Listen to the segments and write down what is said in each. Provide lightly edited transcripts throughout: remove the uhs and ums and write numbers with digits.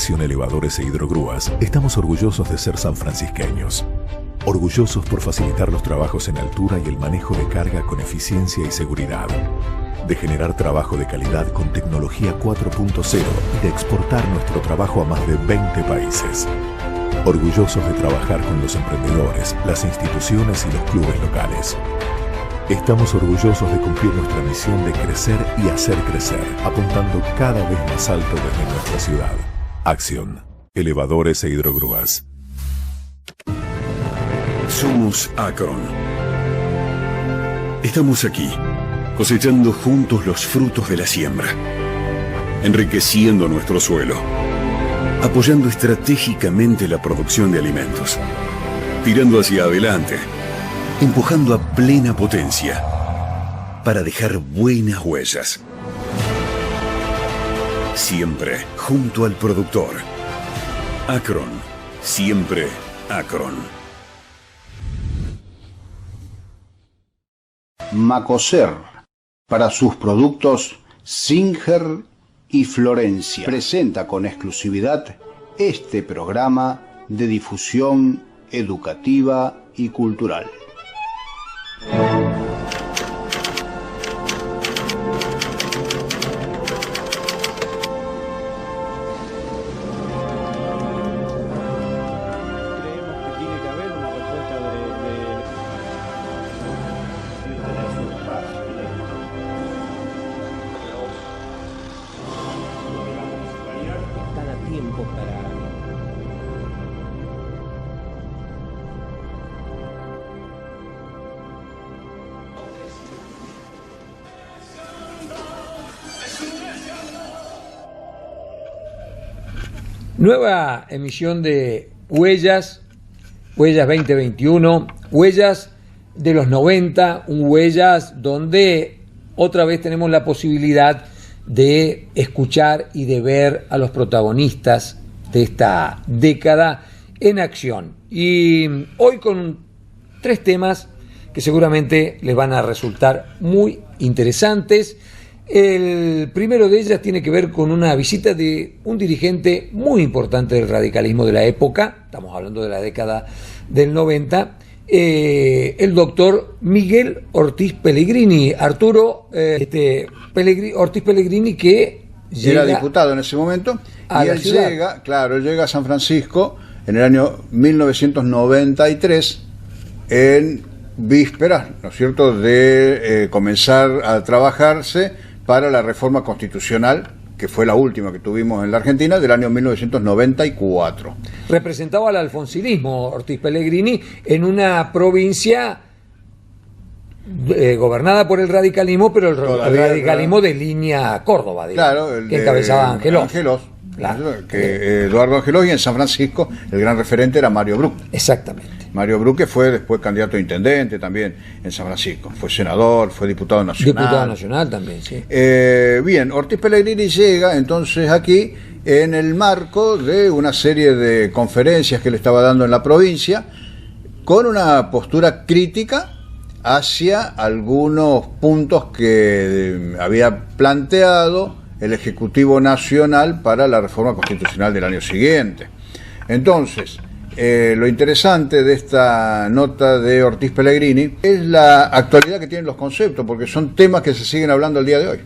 Acción Elevadores e Hidrogrúas, estamos orgullosos de ser sanfrancisqueños. Orgullosos por facilitar los trabajos en altura y el manejo de carga con eficiencia y seguridad. De generar trabajo de calidad con tecnología 4.0 y de exportar nuestro trabajo a más de 20 países. Orgullosos de trabajar con los emprendedores, las instituciones y los clubes locales. Estamos orgullosos de cumplir nuestra misión de crecer y hacer crecer, apuntando cada vez más alto desde nuestra ciudad. Acción. Elevadores e Hidrogrúas. Somos Acron. Estamos aquí, cosechando juntos los frutos de la siembra, enriqueciendo nuestro suelo, apoyando estratégicamente la producción de alimentos, tirando hacia adelante, empujando a plena potencia para dejar buenas huellas. Siempre junto al productor. Acron, siempre Acron. Macoser, para sus productos Singer y Florencia, presenta con exclusividad este programa de difusión educativa y cultural. Nueva emisión de Huellas 2021, Huellas de los 90, un Huellas donde otra vez tenemos la posibilidad de escuchar y de ver a los protagonistas de esta década en acción. Y hoy con 3 temas que seguramente les van a resultar muy interesantes. El primero de ellas tiene que ver con una visita de un dirigente muy importante del radicalismo de la época, estamos hablando de la década del 90, el doctor Miguel Ortiz Pellegrini, Arturo Ortiz Pellegrini, que era diputado en ese momento, y él llega a San Francisco en el año 1993, en vísperas, ¿no es cierto?, de comenzar a trabajarse para la reforma constitucional, que fue la última que tuvimos en la Argentina, del año 1994. Representaba al alfonsinismo Ortiz Pellegrini en una provincia gobernada por el radicalismo, pero el radicalismo de línea Córdoba, digamos, claro, que encabezaba Angelós. Claro. Eduardo Angelós, y en San Francisco el gran referente era Mario Bruch. Exactamente. Mario Bruch, que fue después candidato a intendente también en San Francisco, fue senador, fue diputado nacional. Diputado nacional también, sí. Bien, Ortiz Pellegrini llega entonces aquí en el marco de una serie de conferencias que le estaba dando en la provincia, con una postura crítica hacia algunos puntos que había planteado el Ejecutivo Nacional para la reforma constitucional del año siguiente. Entonces, lo interesante de esta nota de Ortiz Pellegrini es la actualidad que tienen los conceptos, porque son temas que se siguen hablando el día de hoy.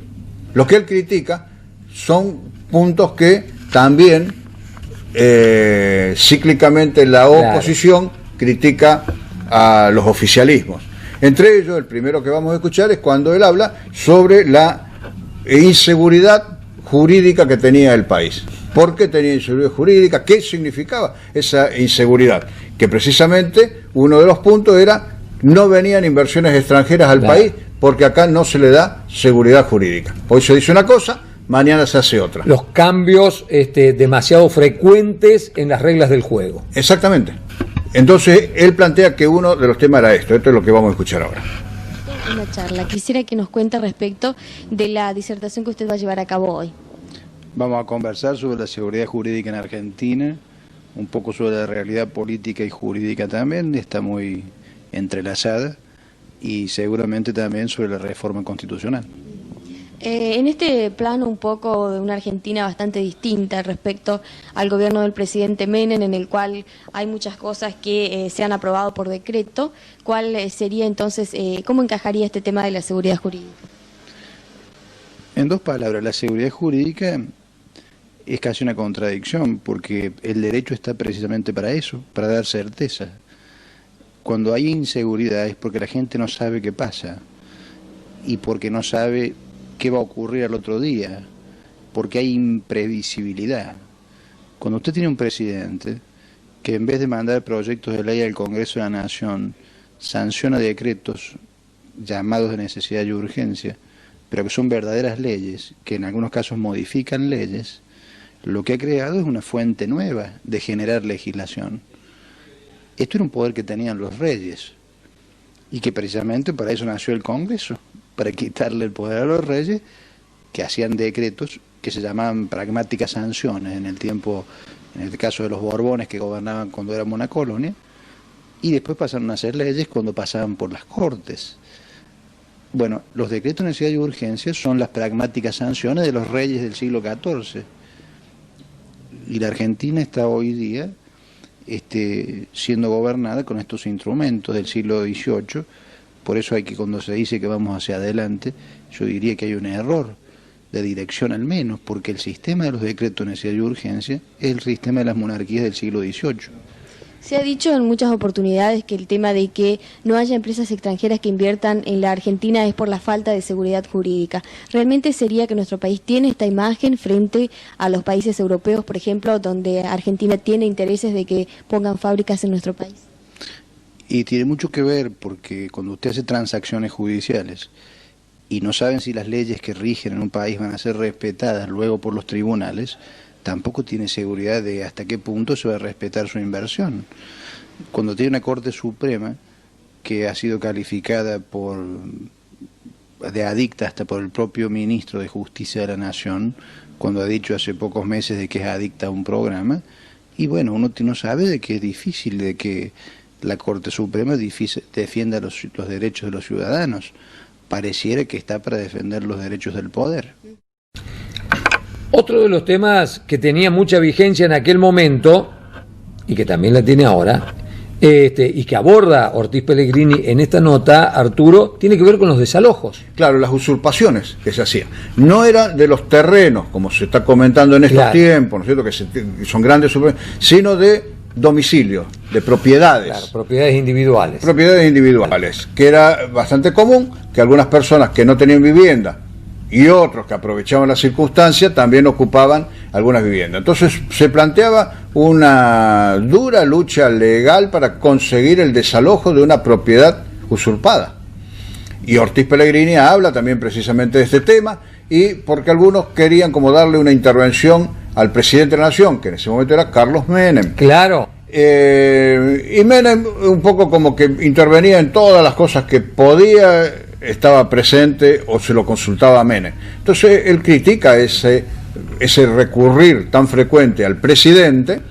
Lo que él critica son puntos que también cíclicamente la oposición critica a los oficialismos. Entre ellos, el primero que vamos a escuchar es cuando él habla sobre la inseguridad jurídica que tenía el país. ¿Por qué tenía inseguridad jurídica? ¿Qué significaba esa inseguridad? Que precisamente uno de los puntos era: no venían inversiones extranjeras al país porque acá no se le da seguridad jurídica. Hoy se dice una cosa, mañana se hace otra. Los cambios demasiado frecuentes en las reglas del juego. Exactamente. Entonces él plantea que uno de los temas era esto es lo que vamos a escuchar ahora. Una charla, quisiera que nos cuente respecto de la disertación que usted va a llevar a cabo hoy. Vamos a conversar sobre la seguridad jurídica en Argentina, un poco sobre la realidad política y jurídica también, está muy entrelazada, y seguramente también sobre la reforma constitucional. En este plano un poco de una Argentina bastante distinta respecto al gobierno del presidente Menem, en el cual hay muchas cosas que se han aprobado por decreto, ¿cuál sería entonces, cómo encajaría este tema de la seguridad jurídica? En dos palabras, la seguridad jurídica es casi una contradicción, porque el derecho está precisamente para eso, para dar certeza. Cuando hay inseguridad es porque la gente no sabe qué pasa y porque no sabe qué va a ocurrir al otro día, porque hay imprevisibilidad. Cuando usted tiene un presidente que en vez de mandar proyectos de ley al Congreso de la Nación, sanciona decretos llamados de necesidad y urgencia, pero que son verdaderas leyes, que en algunos casos modifican leyes, lo que ha creado es una fuente nueva de generar legislación. Esto era un poder que tenían los reyes, y que precisamente para eso nació el Congreso, para quitarle el poder a los reyes, que hacían decretos que se llamaban pragmáticas sanciones en el caso de los Borbones, que gobernaban cuando éramos una colonia, y después pasaron a hacer leyes cuando pasaban por las Cortes. Bueno, los decretos de necesidad y urgencia son las pragmáticas sanciones de los reyes del siglo XIV. Y la Argentina está hoy día siendo gobernada con estos instrumentos del siglo XVIII. Por eso hay que, cuando se dice que vamos hacia adelante, yo diría que hay un error de dirección al menos, porque el sistema de los decretos de necesidad y urgencia es el sistema de las monarquías del siglo XVIII. Se ha dicho en muchas oportunidades que el tema de que no haya empresas extranjeras que inviertan en la Argentina es por la falta de seguridad jurídica. ¿Realmente sería que nuestro país tiene esta imagen frente a los países europeos, por ejemplo, donde Argentina tiene intereses de que pongan fábricas en nuestro país? Y tiene mucho que ver, porque cuando usted hace transacciones judiciales y no saben si las leyes que rigen en un país van a ser respetadas luego por los tribunales, tampoco tiene seguridad de hasta qué punto se va a respetar su inversión. Cuando tiene una Corte Suprema que ha sido calificada de adicta hasta por el propio ministro de Justicia de la Nación, cuando ha dicho hace pocos meses de que es adicta a un programa, y bueno, uno no sabe de que es difícil de que la Corte Suprema defienda los derechos de los ciudadanos. Pareciera que está para defender los derechos del poder. Otro de los temas que tenía mucha vigencia en aquel momento, y que también la tiene ahora, y que aborda Ortiz Pellegrini en esta nota, Arturo, tiene que ver con los desalojos. Claro, las usurpaciones que se hacían. No era de los terrenos, como se está comentando en estos tiempos, ¿no es cierto?, que son grandes, sino de domicilios, de propiedades. Claro, propiedades individuales. Propiedades individuales, que era bastante común que algunas personas que no tenían vivienda y otros que aprovechaban la circunstancia también ocupaban algunas viviendas. Entonces se planteaba una dura lucha legal para conseguir el desalojo de una propiedad usurpada. Y Ortiz Pellegrini habla también precisamente de este tema, y porque algunos querían como darle una intervención al presidente de la Nación, que en ese momento era Carlos Menem. Claro. Y Menem un poco como que intervenía en todas las cosas que podía, estaba presente o se lo consultaba a Menem. Entonces él critica ese recurrir tan frecuente al presidente,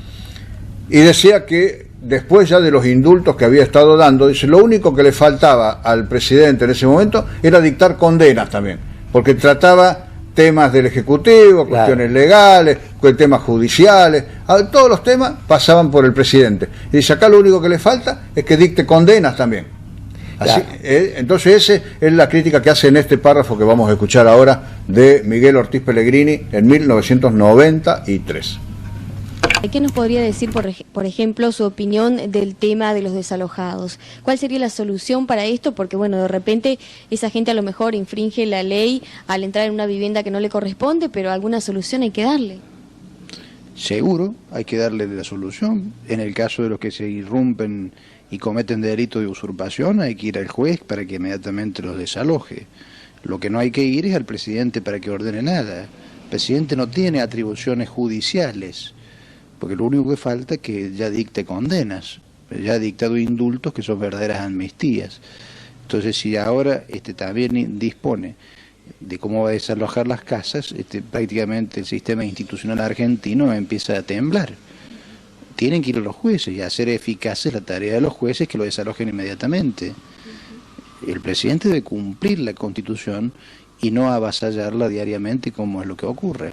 y decía que después ya de los indultos que había estado dando, dice, lo único que le faltaba al presidente en ese momento era dictar condenas también, porque trataba temas del Ejecutivo, cuestiones legales, temas judiciales, todos los temas pasaban por el presidente. Y dice, acá lo único que le falta es que dicte condenas también. Así, entonces esa es la crítica que hace en este párrafo que vamos a escuchar ahora de Miguel Ortiz Pellegrini en 1993. ¿Qué nos podría decir, por ejemplo, su opinión del tema de los desalojados? ¿Cuál sería la solución para esto? Porque, bueno, de repente esa gente a lo mejor infringe la ley al entrar en una vivienda que no le corresponde, pero alguna solución hay que darle. Seguro, hay que darle la solución. En el caso de los que se irrumpen y cometen delito de usurpación, hay que ir al juez para que inmediatamente los desaloje. Lo que no hay que ir es al presidente para que ordene nada. El presidente no tiene atribuciones judiciales, porque lo único que falta es que ya dicte condenas, ya ha dictado indultos que son verdaderas amnistías. Entonces, si ahora también dispone de cómo va a desalojar las casas, prácticamente el sistema institucional argentino empieza a temblar. Tienen que ir a los jueces y hacer eficaces la tarea de los jueces, que lo desalojen inmediatamente. El presidente debe cumplir la Constitución y no avasallarla diariamente como es lo que ocurre.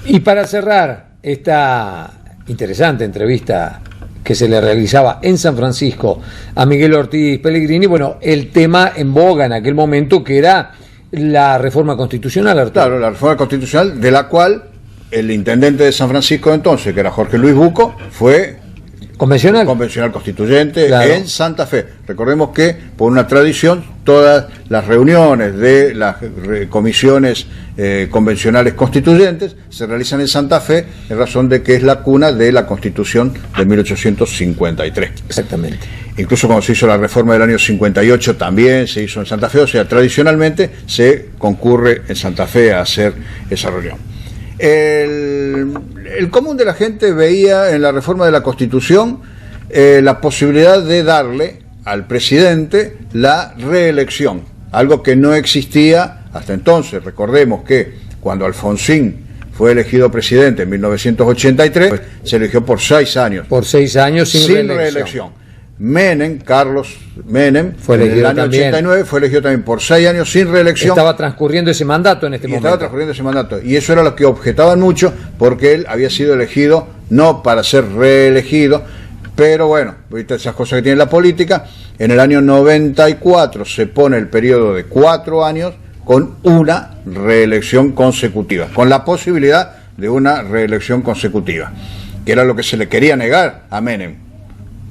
Y para cerrar esta interesante entrevista que se le realizaba en San Francisco a Miguel Ortiz Pellegrini, bueno, el tema en boga en aquel momento que era la reforma constitucional, Arturo. Claro, la reforma constitucional, de la cual el intendente de San Francisco entonces, que era Jorge Luis Bucco, fue convencional constituyente, claro, en Santa Fe. Recordemos que por una tradición todas las reuniones de las comisiones convencionales constituyentes se realizan en Santa Fe en razón de que es la cuna de la Constitución de 1853. Exactamente. Incluso cuando se hizo la reforma del año 58 también se hizo en Santa Fe, o sea, tradicionalmente se concurre en Santa Fe a hacer esa reunión. El común de la gente veía en la reforma de la Constitución la posibilidad de darle al presidente la reelección, algo que no existía hasta entonces. Recordemos que cuando Alfonsín fue elegido presidente en 1983, se eligió por 6 años. Por 6 años sin reelección. Carlos Menem, fue en elegido el año también. 89, fue elegido también por 6 años sin reelección. Estaba transcurriendo ese mandato en este momento. Estaba transcurriendo ese mandato. Y eso era lo que objetaban mucho, porque él había sido elegido no para ser reelegido, pero bueno, ahorita esas cosas que tiene la política. En el año 94 se pone el periodo de 4 años con una reelección consecutiva, con la posibilidad de una reelección consecutiva, que era lo que se le quería negar a Menem.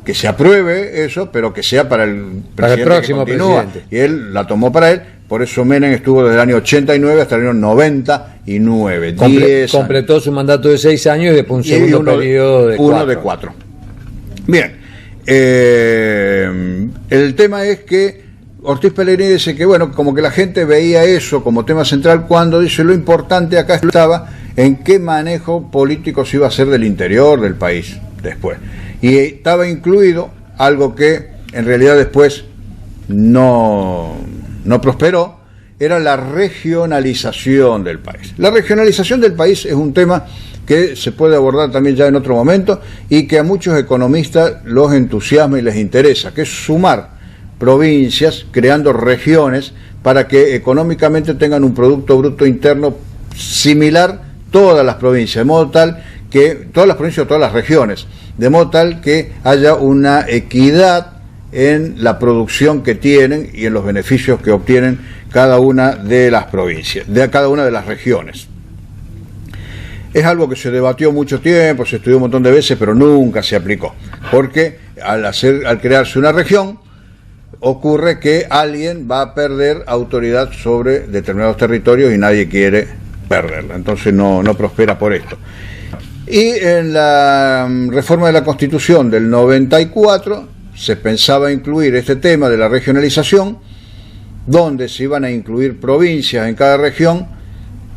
Que se apruebe eso, pero que sea para el próximo presidente. Y él la tomó para él, por eso Menem estuvo desde el año 89 hasta el año 99. Completó su mandato de 6 años y después un segundo periodo de 4. Uno de 4. Bien, el tema es que Ortiz Pellegrini dice que, bueno, como que la gente veía eso como tema central, cuando dice lo importante acá estaba en qué manejo político se iba a hacer del interior del país después. Y estaba incluido algo que en realidad después no prosperó, era la regionalización del país. La regionalización del país es un tema que se puede abordar también ya en otro momento y que a muchos economistas los entusiasma y les interesa, que es sumar provincias creando regiones para que económicamente tengan un Producto Bruto Interno similar todas las provincias, de modo tal que todas las provincias o todas las regiones, de modo tal que haya una equidad en la producción que tienen y en los beneficios que obtienen cada una de las provincias, de cada una de las regiones. Es algo que se debatió mucho tiempo, se estudió un montón de veces, pero nunca se aplicó, porque al crearse una región, ocurre que alguien va a perder autoridad sobre determinados territorios y nadie quiere perderla, entonces no prospera por esto. Y en la reforma de la Constitución del 94 se pensaba incluir este tema de la regionalización, donde se iban a incluir provincias en cada región,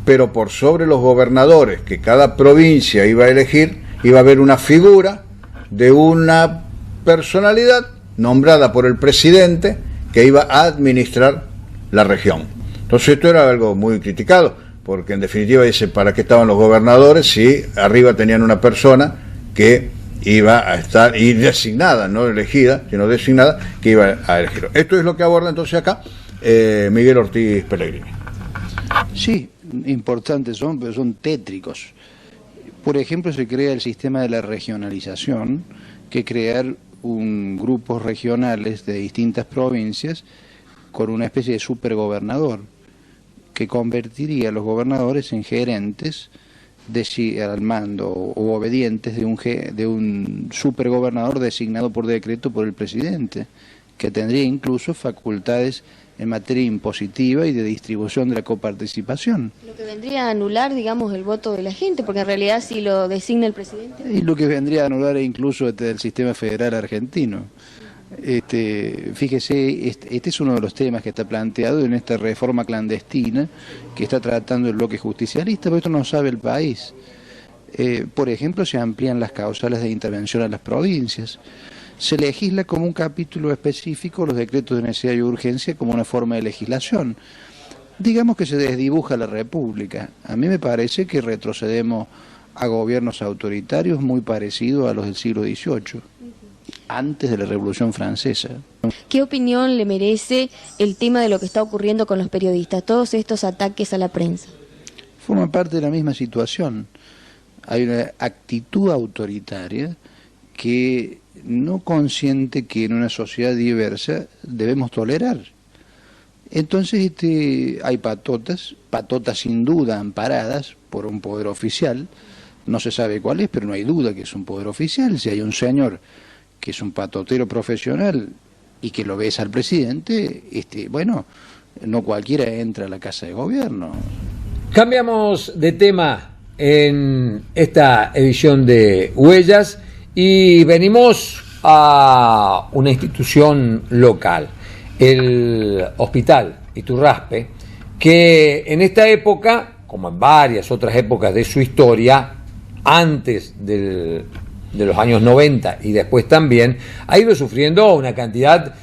pero por sobre los gobernadores que cada provincia iba a elegir, iba a haber una figura de una personalidad nombrada por el presidente que iba a administrar la región. Entonces esto era algo muy criticado, porque en definitiva dice, ¿para qué estaban los gobernadores si arriba tenían una persona que iba a estar, y designada, no elegida, sino designada, que iba a elegir? Esto es lo que aborda entonces acá Miguel Ortiz Pellegrini. Sí, importantes son, pero son tétricos. Por ejemplo, se crea el sistema de la regionalización, que crear grupos regionales de distintas provincias con una especie de supergobernador, que convertiría a los gobernadores en gerentes al mando o obedientes de un supergobernador designado por decreto por el presidente, que tendría incluso facultades en materia impositiva y de distribución de la coparticipación. Lo que vendría a anular, digamos, el voto de la gente, porque en realidad si lo designa el presidente. Y lo que vendría a anular incluso el sistema federal argentino. Fíjese, este es uno de los temas que está planteado en esta reforma clandestina que está tratando el bloque justicialista, pero esto no sabe el país. Por ejemplo, se amplían las causales de intervención a las provincias. Se legisla como un capítulo específico los decretos de necesidad y urgencia como una forma de legislación. Digamos que se desdibuja la República. A mí me parece que retrocedemos a gobiernos autoritarios muy parecidos a los del siglo XVIII, antes de la Revolución Francesa. ¿Qué opinión le merece el tema de lo que está ocurriendo con los periodistas, todos estos ataques a la prensa? Forma parte de la misma situación. Hay una actitud autoritaria que no consiente que en una sociedad diversa debemos tolerar. Entonces hay patotas sin duda amparadas por un poder oficial, no se sabe cuál es, pero no hay duda que es un poder oficial. Si hay un señor que es un patotero profesional y que lo besa al presidente, bueno, no cualquiera entra a la casa de gobierno. Cambiamos de tema en esta edición de Huellas y venimos a una institución local, el Hospital Iturraspe, que en esta época, como en varias otras épocas de su historia, antes de los años 90 y después también, ha ido sufriendo una cantidad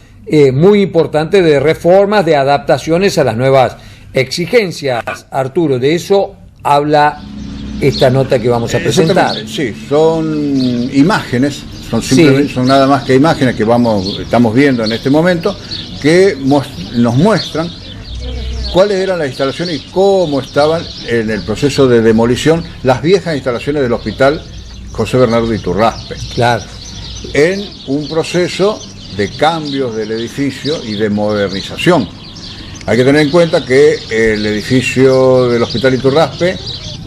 muy importante de reformas, de adaptaciones a las nuevas exigencias. Arturo, de eso habla esta nota que vamos a presentar. Sí, son imágenes, son nada más que imágenes que estamos viendo en este momento, que nos muestran cuáles eran las instalaciones y cómo estaban en el proceso de demolición las viejas instalaciones del Hospital José Bernardo Iturraspe. Claro. En un proceso de cambios del edificio y de modernización. Hay que tener en cuenta que el edificio del Hospital Iturraspe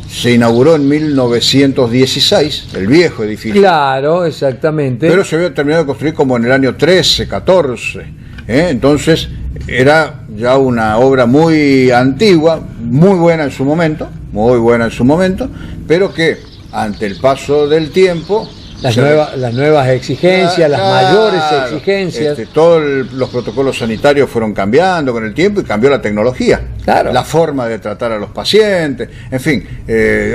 se inauguró en 1916, el viejo edificio. Claro, exactamente. Pero se había terminado de construir como en el año 13, 14. Entonces era ya una obra muy antigua, muy buena en su momento, pero que ante el paso del tiempo... Las nuevas exigencias, las mayores exigencias. Todos los protocolos sanitarios fueron cambiando con el tiempo y cambió la tecnología, la forma de tratar a los pacientes, en fin,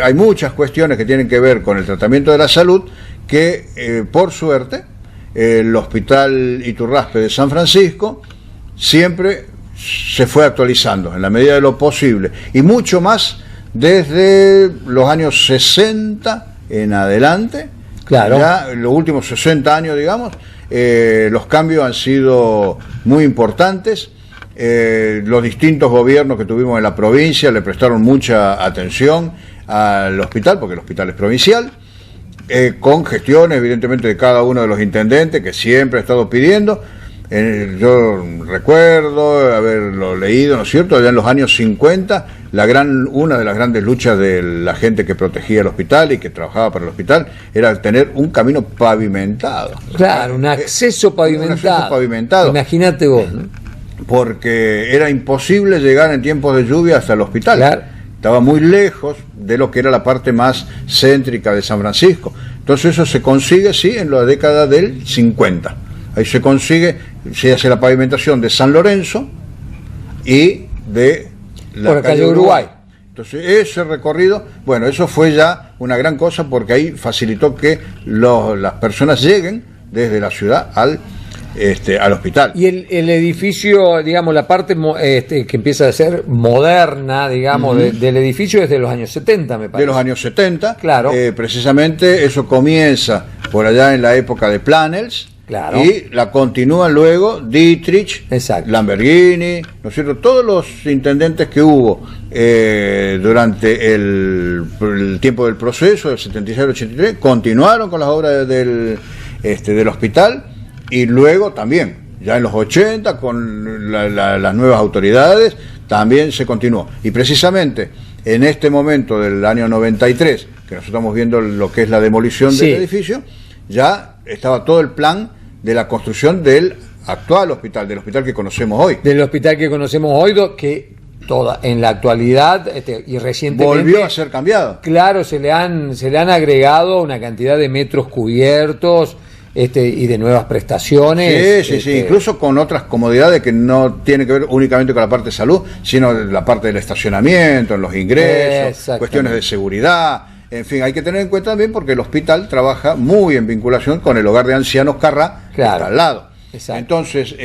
hay muchas cuestiones que tienen que ver con el tratamiento de la salud que, por suerte, el Hospital Iturraspe de San Francisco siempre se fue actualizando en la medida de lo posible, y mucho más desde los años 60 en adelante. Claro. Ya en los últimos 60 años, digamos, los cambios han sido muy importantes. Los distintos gobiernos que tuvimos en la provincia le prestaron mucha atención al hospital, porque el hospital es provincial, con gestiones, evidentemente, de cada uno de los intendentes, que siempre ha estado pidiendo. Yo recuerdo haberlo leído, ¿no es cierto?, allá en los años 50, una de las grandes luchas de la gente que protegía el hospital y que trabajaba para el hospital era tener un camino pavimentado. Claro, un acceso pavimentado. Imagínate vos, ¿no? Porque era imposible llegar en tiempos de lluvia hasta el hospital. Claro. Estaba muy lejos de lo que era la parte más céntrica de San Francisco. Entonces eso se consigue, sí, en la década del 50. Ahí se hace la pavimentación de San Lorenzo y de la calle Uruguay. Entonces ese recorrido, bueno, eso fue ya una gran cosa porque ahí facilitó que las personas lleguen desde la ciudad al hospital. Y el edificio, digamos, la parte que empieza a ser moderna, digamos, del edificio es de los años 70, me parece. De los años 70, claro. Precisamente eso comienza por allá en la época de Planels. Claro. Y la continúan luego Dietrich, exacto, Lamborghini, ¿no es cierto? Todos los intendentes que hubo durante el tiempo del proceso, del 76 al 83, continuaron con las obras del hospital, y luego también, ya en los 80, con las nuevas autoridades, también se continuó. Y precisamente en este momento del año 93, que nosotros estamos viendo lo que es la demolición del edificio, ya estaba todo el plan de la construcción del actual hospital, del hospital que conocemos hoy. Del hospital que conocemos hoy, que en la actualidad y recientemente volvió a ser cambiado. Claro, se le han agregado una cantidad de metros cubiertos y de nuevas prestaciones. Sí, incluso con otras comodidades que no tienen que ver únicamente con la parte de salud, sino la parte del estacionamiento, en los ingresos, cuestiones de seguridad. En fin, hay que tener en cuenta también porque el hospital trabaja muy en vinculación con el hogar de ancianos Carrá, que está al lado. Exacto. Entonces,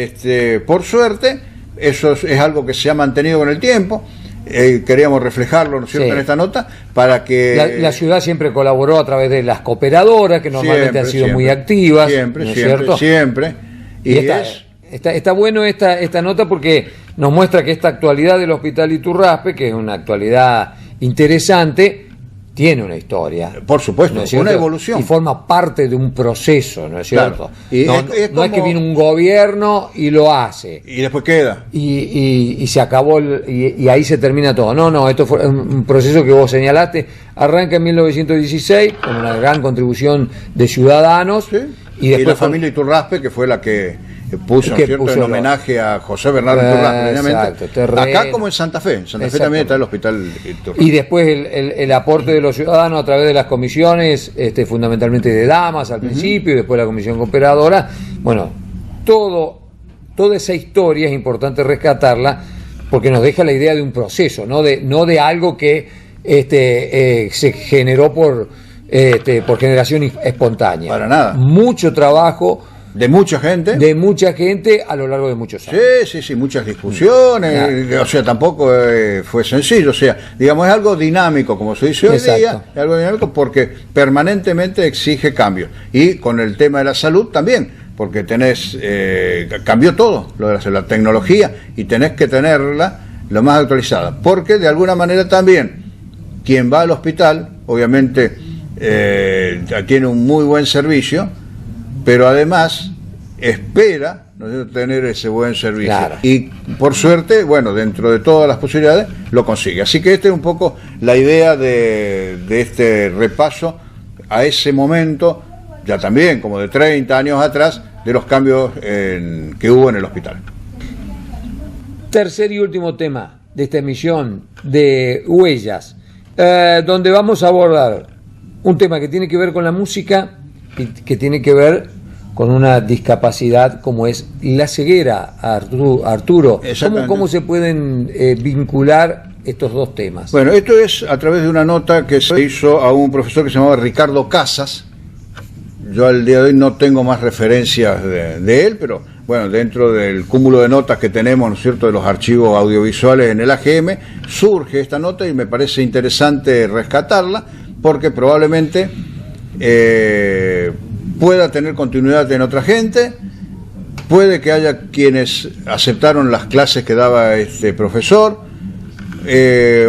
por suerte, eso es algo que se ha mantenido con el tiempo. Queríamos reflejarlo, ¿no es cierto?, en esta nota, para que... La ciudad siempre colaboró a través de las cooperadoras, que normalmente han sido muy activas. Siempre. Y Está bueno esta nota porque nos muestra que esta actualidad del Hospital Iturraspe, que es una actualidad interesante, tiene una historia. Por supuesto, ¿no es cierto? una evolución. Y forma parte de un proceso, ¿no es cierto? Claro. Y no, es no es que como- viene un gobierno y lo hace. Y después queda. Y se acabó y ahí se termina todo. No, esto fue un proceso que vos señalaste, arranca en 1916 con una gran contribución de ciudadanos. ¿Sí? Y Y después la familia Iturraspe, que fue la que puso, Que ¿cierto?, puso en lo- homenaje a José Bernardo Iturraspe, Exacto, obviamente. terreno. Acá como en Santa Fe. En Santa Fe también está el Hospital Iturraspe. Y después el aporte de los ciudadanos a través de las comisiones, fundamentalmente de damas al principio, y después la comisión cooperadora. Bueno, toda esa historia es importante rescatarla porque nos deja la idea de un proceso, no de algo que se generó por generación espontánea. Para nada. Mucho trabajo De mucha gente. de mucha gente a lo largo de muchos años. Sí, muchas discusiones, Claro. o sea, tampoco fue sencillo, o sea, digamos, es algo dinámico, como se dice hoy Exacto. día, es algo dinámico porque permanentemente exige cambios. Y con el tema de la salud también, porque cambió todo, lo de la tecnología, y tenés que tenerla lo más actualizada, porque de alguna manera también, quien va al hospital, obviamente, tiene un muy buen servicio, pero además espera, ¿no es cierto?, tener ese buen servicio. Claro. Y por suerte, bueno, dentro de todas las posibilidades, lo consigue. Así que esta es un poco la idea de este repaso a ese momento, ya también como de 30 años atrás, de los cambios que hubo en el hospital. Tercer y último tema de esta emisión de Huellas, donde vamos a abordar un tema que tiene que ver con la música y que tiene que ver con una discapacidad como es la ceguera, Arturo. Exactamente. ¿Cómo se pueden vincular estos dos temas? Bueno, esto es a través de una nota que se hizo a un profesor que se llamaba Ricardo Casas. Yo al día de hoy no tengo más referencias de él, pero bueno, dentro del cúmulo de notas que tenemos, ¿no es cierto?, de los archivos audiovisuales en el AGM, surge esta nota y me parece interesante rescatarla, porque probablemente pueda tener continuidad en otra gente, puede que haya quienes aceptaron las clases que daba este profesor,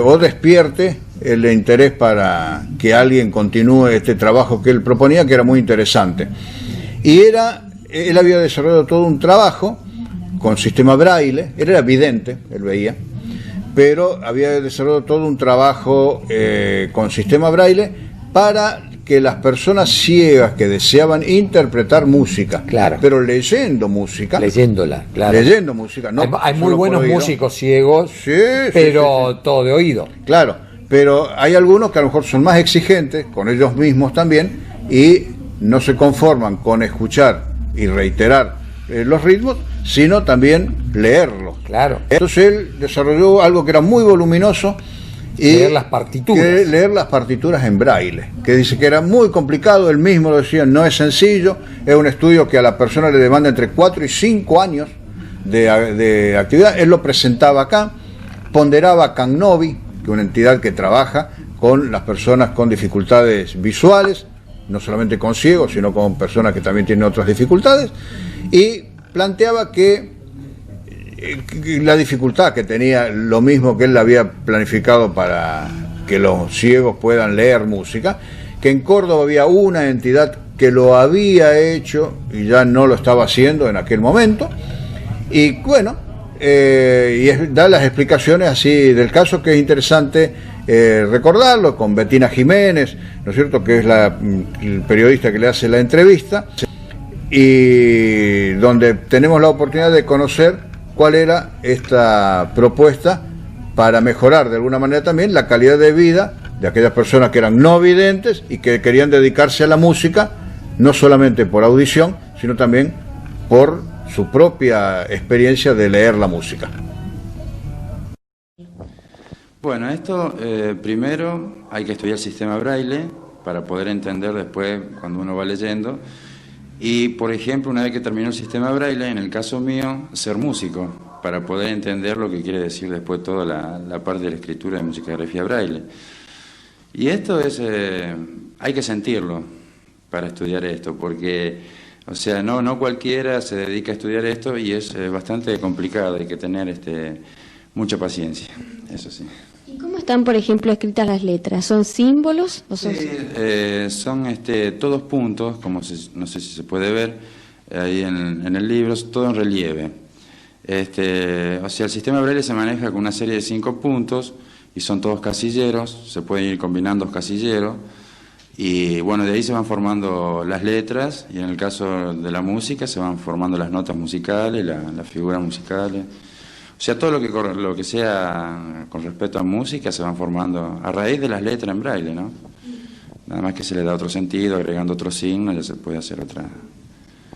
o despierte el interés para que alguien continúe este trabajo que él proponía, que era muy interesante. Y él había desarrollado todo un trabajo con sistema braille, él era vidente, él veía, pero había desarrollado todo un trabajo con sistema braille para que las personas ciegas que deseaban interpretar música, Claro. pero leyendo música, Leyéndola, claro. leyendo música, no hay muy solo por buenos oído. músicos ciegos, Sí, pero sí. todo de oído. Claro, pero hay algunos que a lo mejor son más exigentes con ellos mismos también y no se conforman con escuchar y reiterar los ritmos, sino también leerlos. Claro. Entonces él desarrolló algo que era muy voluminoso y Leer las partituras. leer las partituras en braille, que dice que era muy complicado, él mismo lo decía, no es sencillo, es un estudio que a la persona le demanda entre 4 y 5 años de actividad. Él lo presentaba acá, ponderaba Cannovi, que es una entidad que trabaja con las personas con dificultades visuales, no solamente con ciegos, sino con personas que también tienen otras dificultades, y planteaba que la dificultad que tenía, lo mismo que él había planificado para que los ciegos puedan leer música, que en Córdoba había una entidad que lo había hecho y ya no lo estaba haciendo en aquel momento, y bueno, da las explicaciones así del caso, que es interesante recordarlo, con Betina Jiménez, ¿no es cierto?, que es el periodista que le hace la entrevista, y donde tenemos la oportunidad de conocer cuál era esta propuesta para mejorar de alguna manera también la calidad de vida de aquellas personas que eran no videntes y que querían dedicarse a la música, no solamente por audición, sino también por su propia experiencia de leer la música. Bueno, esto primero hay que estudiar el sistema braille para poder entender después cuando uno va leyendo. Y, por ejemplo, una vez que terminó el sistema braille, en el caso mío, ser músico, para poder entender lo que quiere decir después toda la parte de la escritura de musicografía braille. Y esto hay que sentirlo para estudiar esto, porque O sea, no cualquiera se dedica a estudiar esto y es bastante complicado, hay que tener mucha paciencia, eso sí. ¿Y cómo están, por ejemplo, escritas las letras? ¿Son símbolos o son...? Sí, son todos puntos, como no sé si se puede ver ahí en el libro, todo en relieve. O sea, el sistema Braille se maneja con una serie de 5 puntos y son todos casilleros, se pueden ir combinando los casilleros. Y bueno, de ahí se van formando las letras y en el caso de la música se van formando las notas musicales, las figuras musicales. O sea, todo lo que sea con respecto a música se van formando a raíz de las letras en braille, ¿no? Nada más que se le da otro sentido, agregando otro signo, ya se puede hacer otra.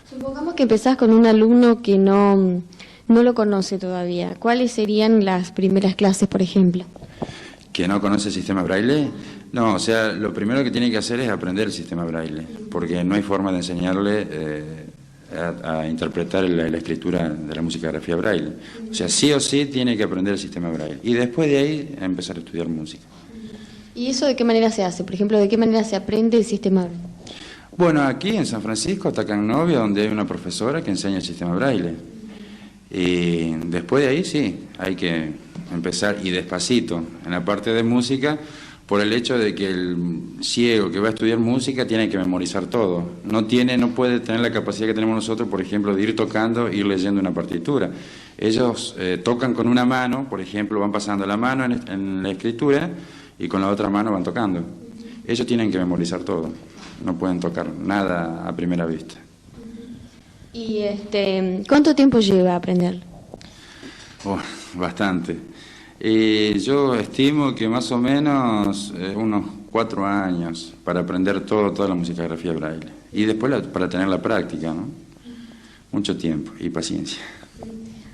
Supongamos que empezás con un alumno que no lo conoce todavía. ¿Cuáles serían las primeras clases, por ejemplo? ¿Que no conoce el sistema braille? No, o sea, lo primero que tiene que hacer es aprender el sistema braille, porque no hay forma de enseñarle a interpretar la escritura de la musicagrafía braille. O sea, sí o sí tiene que aprender el sistema braille. Y después de ahí empezar a estudiar música. ¿Y eso de qué manera se hace? Por ejemplo, ¿de qué manera se aprende el sistema braille? Bueno, aquí en San Francisco, Tacanovia, donde hay una profesora que enseña el sistema braille. Y después de ahí sí, hay que empezar y despacito en la parte de música, por el hecho de que el ciego que va a estudiar música tiene que memorizar todo. No puede tener la capacidad que tenemos nosotros, por ejemplo, de ir tocando, ir leyendo una partitura. Ellos tocan con una mano, por ejemplo, van pasando la mano en la escritura y con la otra mano van tocando. Ellos tienen que memorizar todo, no pueden tocar nada a primera vista. ¿Y cuánto tiempo lleva a aprenderlo? Bastante. Yo estimo que más o menos unos 4 años para aprender toda la musicagrafía braille. Y después para tener la práctica, ¿no? Mucho tiempo y paciencia.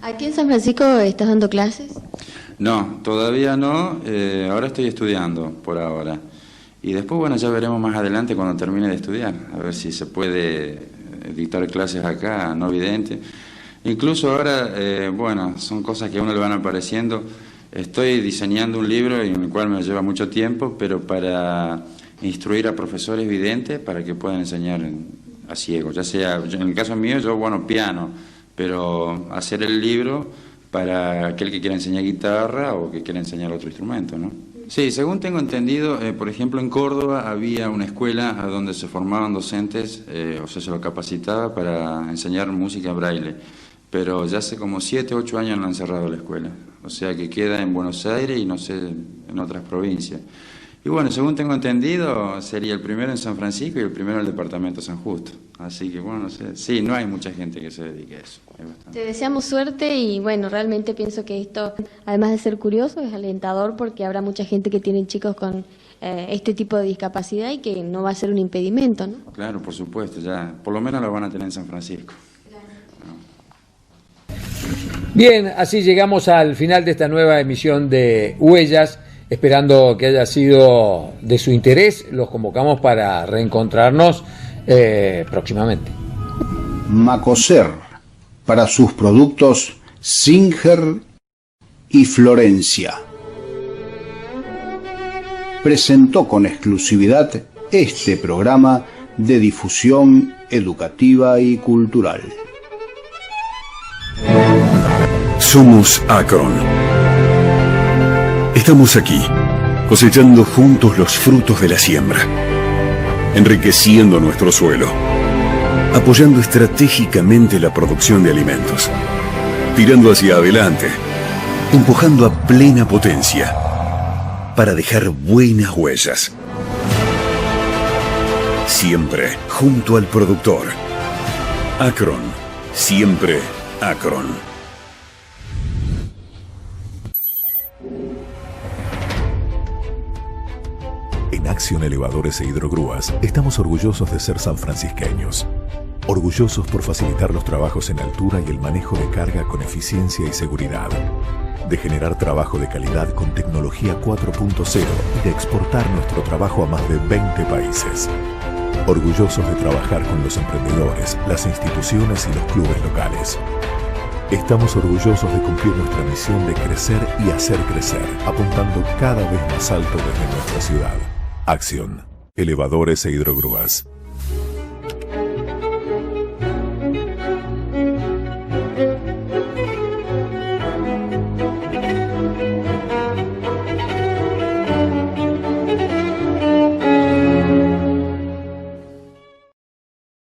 ¿Aquí en San Francisco estás dando clases? No, todavía no. Ahora estoy estudiando por ahora. Y después, bueno, ya veremos más adelante cuando termine de estudiar. A ver si se puede dictar clases acá, no vidente. Incluso ahora, bueno, son cosas que a uno le van apareciendo. Estoy diseñando un libro en el cual me lleva mucho tiempo, pero para instruir a profesores videntes para que puedan enseñar a ciegos. Ya sea, en el caso mío, yo, bueno, piano, pero hacer el libro para aquel que quiera enseñar guitarra o que quiera enseñar otro instrumento, ¿no? Sí, según tengo entendido, por ejemplo, en Córdoba había una escuela donde se formaban docentes, o sea, se lo capacitaba para enseñar música braille. Pero ya hace como 7 u 8 años no han cerrado la escuela. O sea que queda en Buenos Aires y no sé, en otras provincias. Y bueno, según tengo entendido, sería el primero en San Francisco y el primero en el departamento de San Justo. Así que bueno, no sé. Sí, no hay mucha gente que se dedique a eso. Te deseamos suerte y bueno, realmente pienso que esto, además de ser curioso, es alentador porque habrá mucha gente que tiene chicos con este tipo de discapacidad y que no va a ser un impedimento, ¿no? Claro, por supuesto, ya por lo menos lo van a tener en San Francisco. Bien, así llegamos al final de esta nueva emisión de Huellas, esperando que haya sido de su interés. Los convocamos para reencontrarnos próximamente. Macoser, para sus productos Singer y Florencia, presentó con exclusividad este programa de difusión educativa y cultural. Somos Acron. Estamos aquí, cosechando juntos los frutos de la siembra, enriqueciendo nuestro suelo, apoyando estratégicamente la producción de alimentos, tirando hacia adelante, empujando a plena potencia, para dejar buenas huellas. Siempre junto al productor. Acron, siempre Acron. En Acción Elevadores e Hidrogrúas estamos orgullosos de ser sanfrancisqueños. Orgullosos por facilitar los trabajos en altura y el manejo de carga con eficiencia y seguridad. De generar trabajo de calidad con tecnología 4.0 y de exportar nuestro trabajo a más de 20 países. Orgullosos de trabajar con los emprendedores, las instituciones y los clubes locales. Estamos orgullosos de cumplir nuestra misión de crecer y hacer crecer, apuntando cada vez más alto desde nuestra ciudad. Acción, Elevadores e Hidrogrúas.